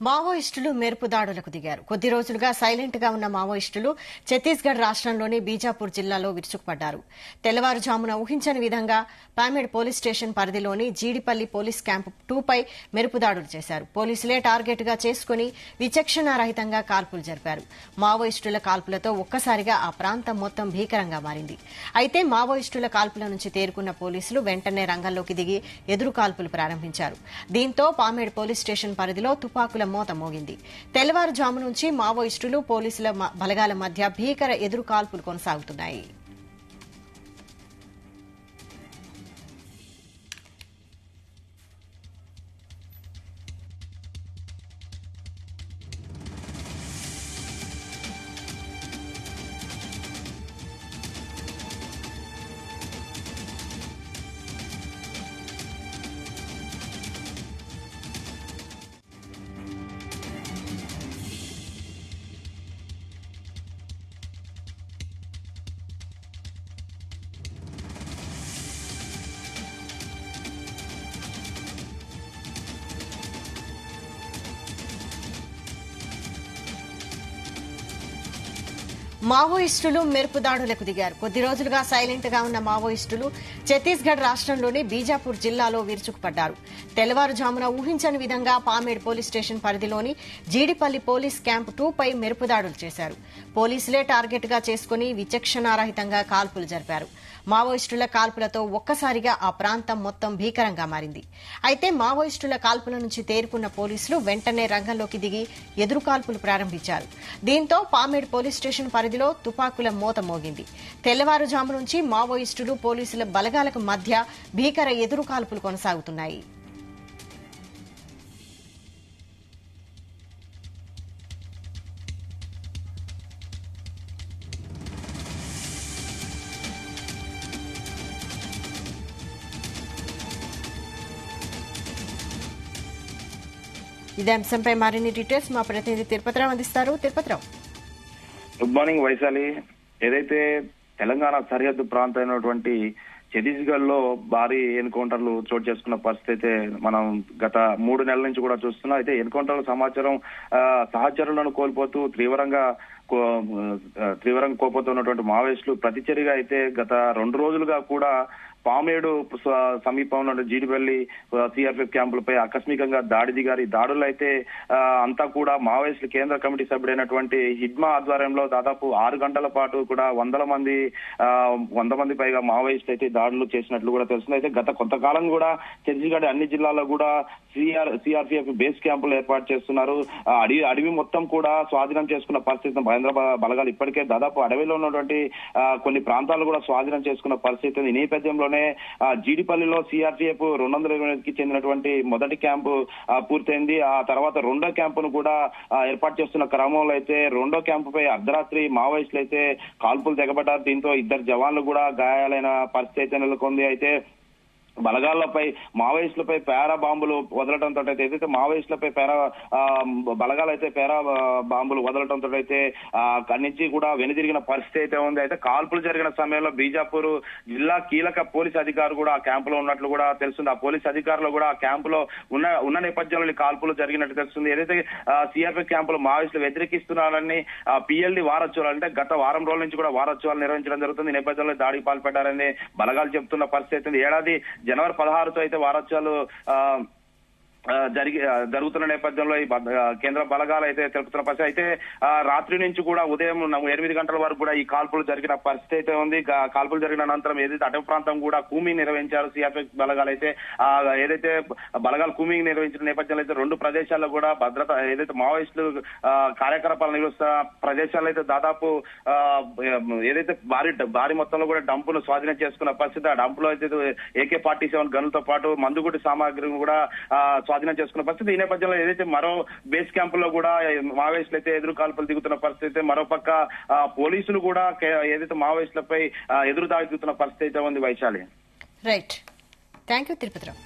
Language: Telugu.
మావోయిస్టులు మెరుపు దాడులకు దిగారు. కొద్ది రోజులుగా సైలెంట్ గా ఉన్న మావోయిస్టులు ఛత్తీస్గఢ్ రాష్ట్రంలోని బీజాపూర్ జిల్లాలో విరుచుకుపడ్డారు. తెల్లవారుజామున ఊహించని విధంగా పామేడ్ పోలీస్ స్టేషన్ పరిధిలోని జీడిపల్లి పోలీస్ క్యాంపు 2 పై మెరుపు దాడులు చేశారు. పోలీసులే టార్గెట్ గా చేసుకుని విచక్షణారహితంగా కాల్పులు జరిపారు. మావోయిస్టుల కాల్పులతో ఒక్కసారిగా ఆ ప్రాంతం మొత్తం భీకరంగా మారింది. అయితే మావోయిస్టుల కాల్పుల నుంచి తేరుకున్న పోలీసులు వెంటనే రంగంలోకి దిగి ఎదురు కాల్పులు ప్రారంభించారు. దీంతో పామేడ్ పోలీస్ స్టేషన్ పరిధిలో తుపాకుల మోత మోగింది. తెల్లవారుజాము నుంచి మావోయిస్టులు పోలీసుల బలగాల మధ్య భీకర ఎదురు కాల్పులు కొనసాగుతున్నాయి. మావోయిస్టులు మెరుపు దాడులకు దిగారు. కొద్ది రోజులుగా సైలెంట్ గా ఉన్న మావోయిస్టులు ఛత్తీస్గఢ్ రాష్ట్రంలోని బీజాపూర్ జిల్లాలో విరుచుకుపడ్డారు. తెల్లవారుజామున ఊహించని విధంగా పామేడ్ పోలీస్ స్టేషన్ పరిధిలోని జీడిపల్లి పోలీస్ క్యాంపు 2 పై మెరుపు దాడులు చేశారు. పోలీసులే టార్గెట్ గా చేసుకుని విచక్షణారహితంగా కాల్పులు జరిపారు. మావోయిస్టుల కాల్పులతో ఒక్కసారిగా ఆ ప్రాంతం మొత్తం భీకరంగా మారింది. అయితే మావోయిస్టుల కాల్పుల నుంచి తేరుకున్న పోలీసులు వెంటనే రంగంలోకి దిగి ఎదురు కాల్పులు ప్రారంభించారు. దీంతో పామేడ్ పోలీస్ స్టేషన్ పరిధిలో తుపాకుల మోత మోగింది. తెల్లవారుజాము నుంచి మావోయిస్టులు పోలీసుల బలగాలకు మధ్య భీకర ఎదురు కాల్పులు కొనసాగుతున్నాయి. ఇదే అంశంపై మరిన్ని డీటెయిల్స్ మా ప్రతినిధి తిరుపతిరావు అందిస్తారు. Tirupati Rao, good morning Vaishali. ఏదైతే తెలంగాణ సరిహద్దు ప్రాంతమైనటువంటి ఛత్తీస్గఢ్ లో భారీ ఎన్కౌంటర్లు చోటు చేసుకున్న పరిస్థితి అయితే మనం గత 3 నెలల నుంచి కూడా చూస్తున్నాం. అయితే ఎన్కౌంటర్ల సమాచారం సహచరులను కోల్పోతూ తీవ్రంగా కోల్పోతున్నటువంటి మావోయిస్టులు ప్రతిచర్యగా అయితే గత 2 రోజులుగా కూడా పామేడు సమీపంలో జీడిపల్లి సిఆర్పిఎఫ్ క్యాంపులపై ఆకస్మికంగా దాడి దిగారు. ఈ దాడులు అయితే అంతా కూడా మావోయిస్టుల కేంద్ర కమిటీ సభ్యుడైనటువంటి హిడ్మా ఆధ్వర్యంలో దాదాపు 6 గంటల పాటు కూడా 100 మంది పైగా మావోయిస్టులు అయితే దాడులు చేసినట్లు కూడా తెలుస్తుంది. అయితే గత కొంతకాలం కూడా ఛత్తీస్గఢ్ అన్ని జిల్లాల్లో కూడా సిఆర్పిఎఫ్ బేస్ క్యాంపులు ఏర్పాటు చేస్తున్నారు. అడవి మొత్తం కూడా స్వాధీనం చేసుకున్న పరిస్థితి మహేంద్ర బలగాలు ఇప్పటికే దాదాపు అడవిలో ఉన్నటువంటి కొన్ని ప్రాంతాలు కూడా స్వాధీనం చేసుకున్న పరిస్థితి. ఈ నేపథ్యంలోనే జీడిపల్లిలో సిఆర్పిఎఫ్ 220కి చెందినటువంటి మొదటి క్యాంపు పూర్తయింది. ఆ తర్వాత 2వ క్యాంపును కూడా ఏర్పాటు చేస్తున్న క్రమంలో అయితే 2వ క్యాంపుపై అర్ధరాత్రి మావోయిస్టులు అయితే కాల్పులు తెగబడ్డారు. దీంతో 2 జవాన్లు కూడా గాయాలైన పరిస్థితి అయితే నెలకొంది. అయితే బలగాలపై మావోయిస్టులపై పేరా బాంబులు వదలడంతో ఏదైతే మావోయిస్టులపై బలగాలు అయితే పేరా బాంబులు వదలడంతో అయితే అక్కడి నుంచి కూడా వెనుదిరిగిన పరిస్థితి అయితే ఉంది. అయితే కాల్పులు జరిగిన సమయంలో బీజాపూర్ జిల్లా కీలక పోలీస్ అధికారులు కూడా ఆ క్యాంపులో ఉన్నట్లు కూడా తెలుస్తుంది. ఆ పోలీస్ అధికారులు కూడా ఆ క్యాంపులో ఉన్న నేపథ్యంలో కాల్పులు జరిగినట్టు తెలుస్తుంది. ఏదైతే సిఆర్పిఎఫ్ క్యాంపులు మావోయిస్టులు వ్యతిరేకిస్తున్నారని పిఎల్డి వారోత్సవాలు అంటే గత వారం రోజుల నుంచి కూడా వారోత్సవాలు నిర్వహించడం జరుగుతుంది. ఈ నేపథ్యంలో దాడికి పాల్పడ్డారని బలగాలు చెబుతున్న పరిస్థితి. ఏడాది జనవరి 16తో అయితే వారోత్సవాలు జరుగుతున్న నేపథ్యంలో ఈ కేంద్ర బలగాలు అయితే తెలుపుతున్న పరిస్థితి. అయితే రాత్రి నుంచి కూడా ఉదయం 8 గంటల వరకు కూడా ఈ కాల్పులు జరిగిన పరిస్థితి అయితే ఉంది. కాల్పులు జరిగిన అనంతరం ఏదైతే అటవీ ప్రాంతం కూడా కూమింగ్ నిర్వహించారు సిఆర్పిఎఫ్ బలగాలు అయితే ఏదైతే బలగాలు కూమింగ్ నిర్వహించిన నేపథ్యంలో అయితే 2 ప్రదేశాల్లో కూడా భద్రత ఏదైతే మావోయిస్టులు కార్యకలాపాలు నిర్వహిస్తున్న ప్రదేశాల్లో అయితే దాదాపు ఏదైతే భారీ మొత్తంలో కూడా డంపును స్వాధీనం చేసుకున్న పరిస్థితి. ఆ డంపులో అయితే AK-47 గన్లతో పాటు మందుగుడ్డి సామాగ్రిని కూడా స్వాధీనం చేసుకున్న పరిస్థితి. ఈ నేపథ్యంలో ఏదైతే మరో బేస్ క్యాంపుల్లో కూడా మావోయిస్టులు అయితే ఎదురు కాల్పులు దిగుతున్న పరిస్థితి. మరోపక్క పోలీసులు కూడా ఏదైతే మావోయిస్టులపై ఎదురు దాడి దిగుతున్న పరిస్థితి అయితే ఉంది Vaishali. Right, thank you Tirupathirao.